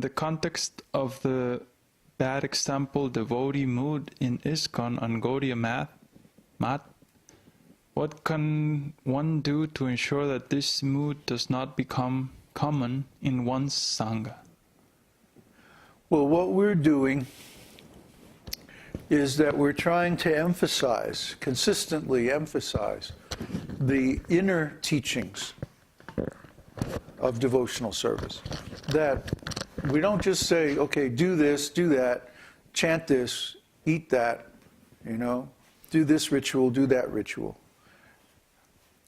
the context of the bad example devotee mood in ISKCON on Gaudiya Mat, what can one do to ensure that this mood does not become common in one's Sangha? Well, what we're doing is that we're trying to emphasize, consistently emphasize, the inner teachings of devotional service. That we don't just say, okay, do this, do that, chant this, eat that, do this ritual, do that ritual.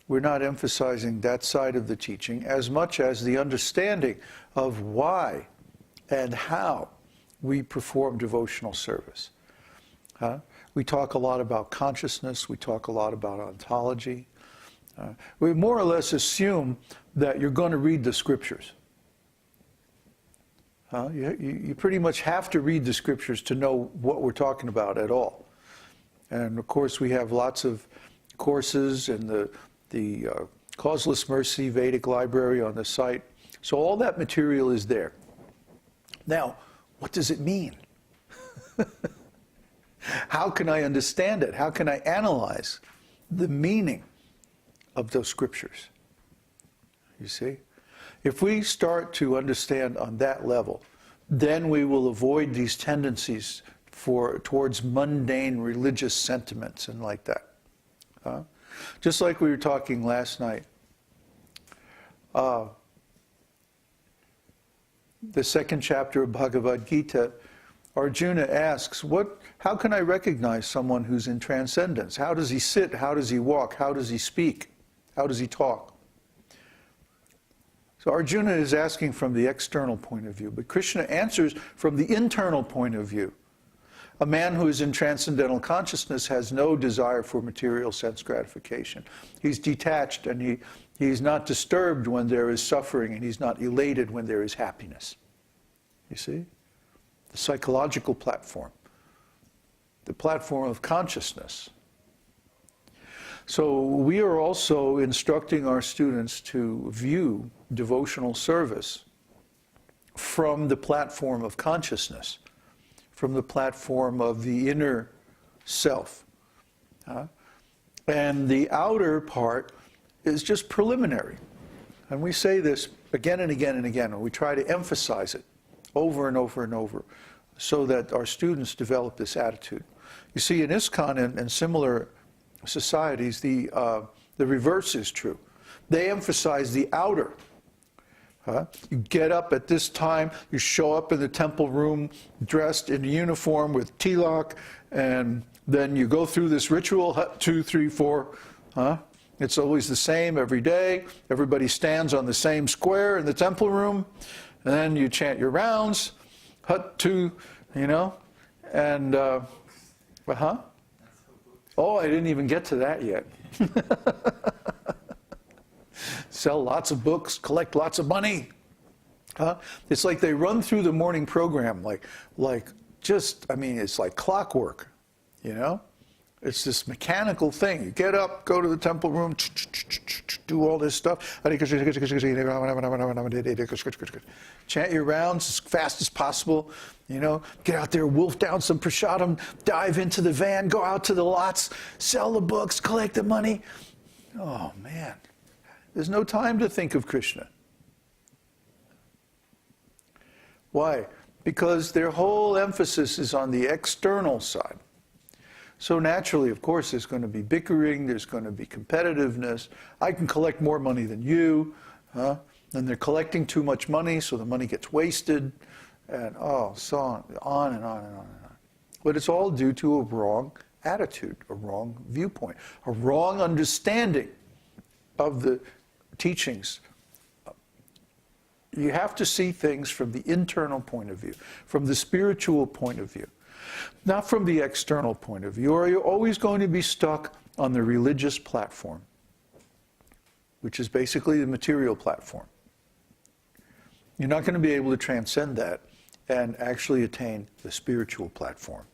We're not emphasizing that side of the teaching as much as the understanding of why and how we perform devotional service. We talk a lot about consciousness, we talk a lot about ontology. We more or less assume that you're going to read the scriptures. You pretty much have to read the scriptures to know what we're talking about at all. And of course we have lots of courses in the Causeless Mercy Vedic Library on the site. So all that material is there. Now, what does it mean? How can I understand it? How can I analyze the meaning of those scriptures? You see? If we start to understand on that level, then we will avoid these tendencies towards mundane religious sentiments and like that. Just like we were talking last night. The second chapter of Bhagavad-gītā, Arjuna asks, how can I recognize someone who's in transcendence? How does he sit? How does he walk? How does he speak? How does he talk? So Arjuna is asking from the external point of view, but Krishna answers from the internal point of view. A man who is in transcendental consciousness has no desire for material sense gratification. He's detached and he's not disturbed when there is suffering, and he's not elated when there is happiness. You see? The psychological platform. The platform of consciousness. So we are also instructing our students to view devotional service from the platform of consciousness, from the platform of the inner self. And the outer part is just preliminary. And we say this again and again and again, and we try to emphasize it over and over and over so that our students develop this attitude. You see, in ISKCON and similar societies, the reverse is true. They emphasize the outer. You get up at this time, you show up in the temple room dressed in uniform with tilak, and then you go through this ritual, 2, 3, 4. It's always the same every day. Everybody stands on the same square in the temple room, and then you chant your rounds, hut 2, and oh, I didn't even get to that yet. Sell lots of books, collect lots of money. It's like they run through the morning program it's like clockwork, It's this mechanical thing. You get up, go to the temple room, do all this stuff. Chant your rounds as fast as possible. Get out there, wolf down some prasadam, dive into the van, go out to the lots, sell the books, collect the money. Oh, man. There's no time to think of Krishna. Why? Because their whole emphasis is on the external side. So naturally, of course, there's going to be bickering, there's going to be competitiveness. I can collect more money than you. And they're collecting too much money, so the money gets wasted. And so on and on and on and on. But it's all due to a wrong attitude, a wrong viewpoint, a wrong understanding of the teachings. You have to see things from the internal point of view, from the spiritual point of view, not from the external point of view, or you're always going to be stuck on the religious platform, which is basically the material platform. You're not going to be able to transcend that and actually attain the spiritual platform.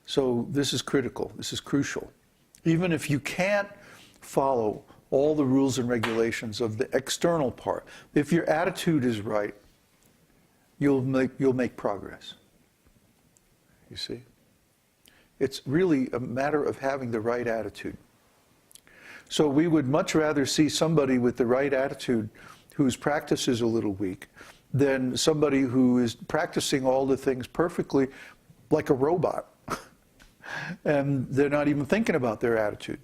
So this is critical, this is crucial. Even if you can't follow all the rules and regulations of the external part. If your attitude is right, you'll make progress. You see? It's really a matter of having the right attitude. So we would much rather see somebody with the right attitude whose practice is a little weak than somebody who is practicing all the things perfectly like a robot. And they're not even thinking about their attitude.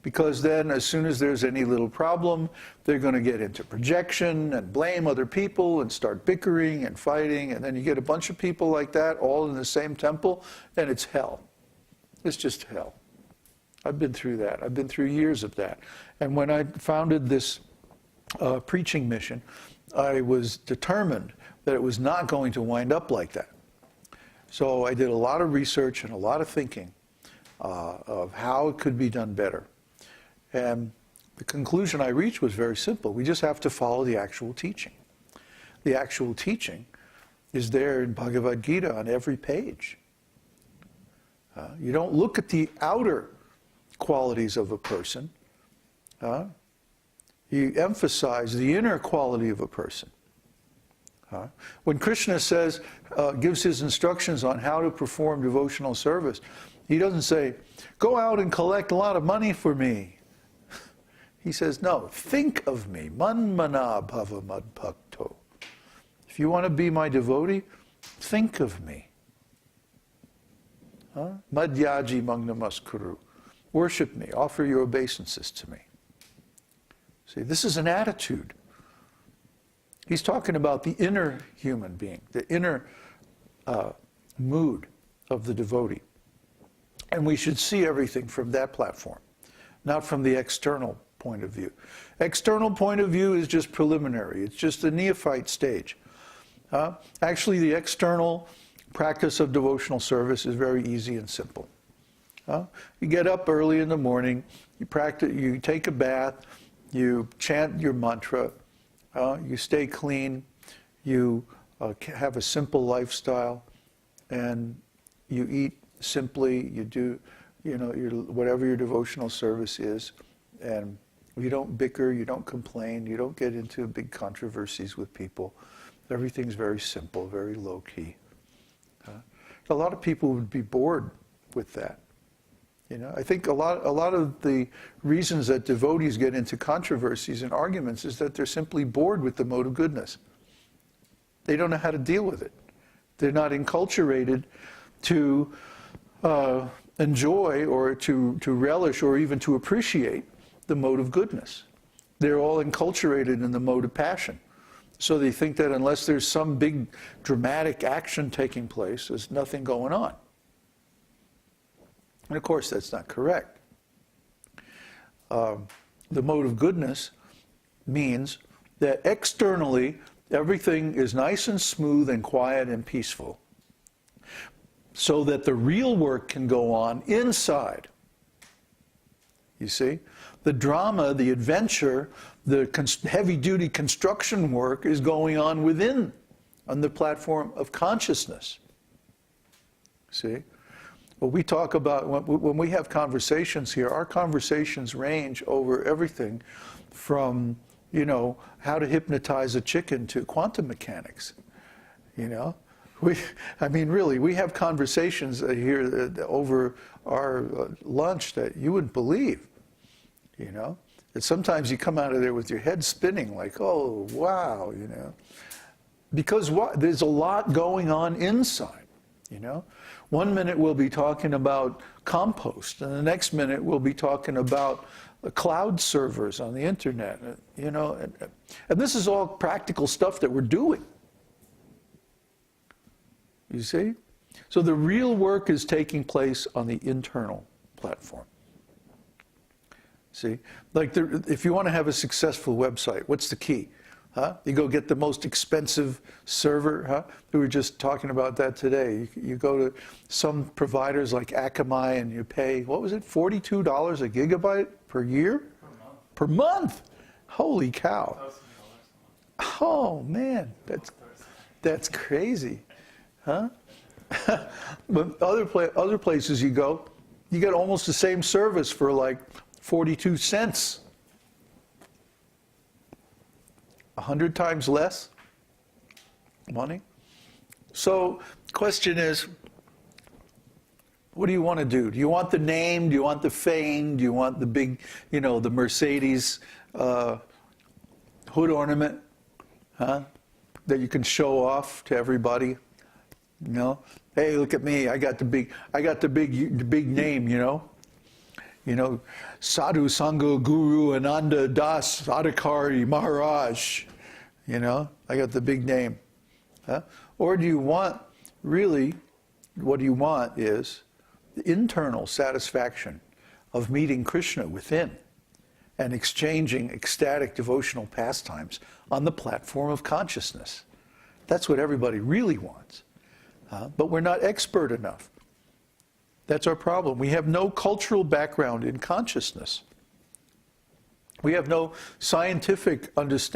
Because then as soon as there's any little problem, they're going to get into projection and blame other people and start bickering and fighting. And then you get a bunch of people like that all in the same temple, and it's hell. It's just hell. I've been through that. I've been through years of that. And when I founded this preaching mission, I was determined that it was not going to wind up like that. So I did a lot of research and a lot of thinking of how it could be done better. And the conclusion I reached was very simple. We just have to follow the actual teaching. The actual teaching is there in Bhagavad-gītā on every page. You don't look at the outer qualities of a person. You emphasize the inner quality of a person. When Krishna says, gives his instructions on how to perform devotional service, he doesn't say, go out and collect a lot of money for me. He says, no, think of me. Manmana bhava madbhakto. If you want to be my devotee, think of me. Madhyaji magnamaskuru. Worship me. Offer your obeisances to me. See, this is an attitude. He's talking about the inner human being, the inner mood of the devotee. And we should see everything from that platform, not from the external point of view. External point of view is just preliminary. It's just the neophyte stage. Actually, the external practice of devotional service is very easy and simple. You get up early in the morning, you practice, you take a bath, you chant your mantra, you stay clean, you have a simple lifestyle, and you eat simply, you do, whatever your devotional service is, and you don't bicker, you don't complain, you don't get into big controversies with people. Everything's very simple, very low-key. A lot of people would be bored with that. I think a lot of the reasons that devotees get into controversies and arguments is that they're simply bored with the mode of goodness. They don't know how to deal with it. They're not enculturated to enjoy or to relish or even to appreciate the mode of goodness. They're all enculturated in the mode of passion. So they think that unless there's some big dramatic action taking place, there's nothing going on. And of course, that's not correct. The mode of goodness means that externally, everything is nice and smooth and quiet and peaceful, so that the real work can go on inside. You see? The drama, the adventure, the heavy-duty construction work is going on within, on the platform of consciousness. See? What we talk about, when we have conversations here, our conversations range over everything from, how to hypnotize a chicken to quantum mechanics. Really, we have conversations here over our lunch that you wouldn't believe. And sometimes you come out of there with your head spinning like, oh, wow, Because there's a lot going on inside, 1 minute we'll be talking about compost, and the next minute we'll be talking about cloud servers on the internet, and this is all practical stuff that we're doing. You see? So the real work is taking place on the internal platform. See? Like if you want to have a successful website, what's the key? You go get the most expensive server. We were just talking about that today. You go to some providers like Akamai and you pay, what was it, $42 a gigabyte per year? Per month. Holy cow. Oh man, that's crazy. But other places you go, you get almost the same service for like 42 cents 100 times less money. So question is, what do you want to do? Do you want the name? Do you want the fame? Do you want the big, the Mercedes hood ornament, that you can show off to everybody? Hey, look at me! I got the big name. Sadhu Sangha Guru Ananda Das Adhikari Maharaj. I got the big name. Or do you want, really, what you want is the internal satisfaction of meeting Krishna within and exchanging ecstatic devotional pastimes on the platform of consciousness. That's what everybody really wants. But we're not expert enough. That's our problem. We have no cultural background in consciousness. We have no scientific understanding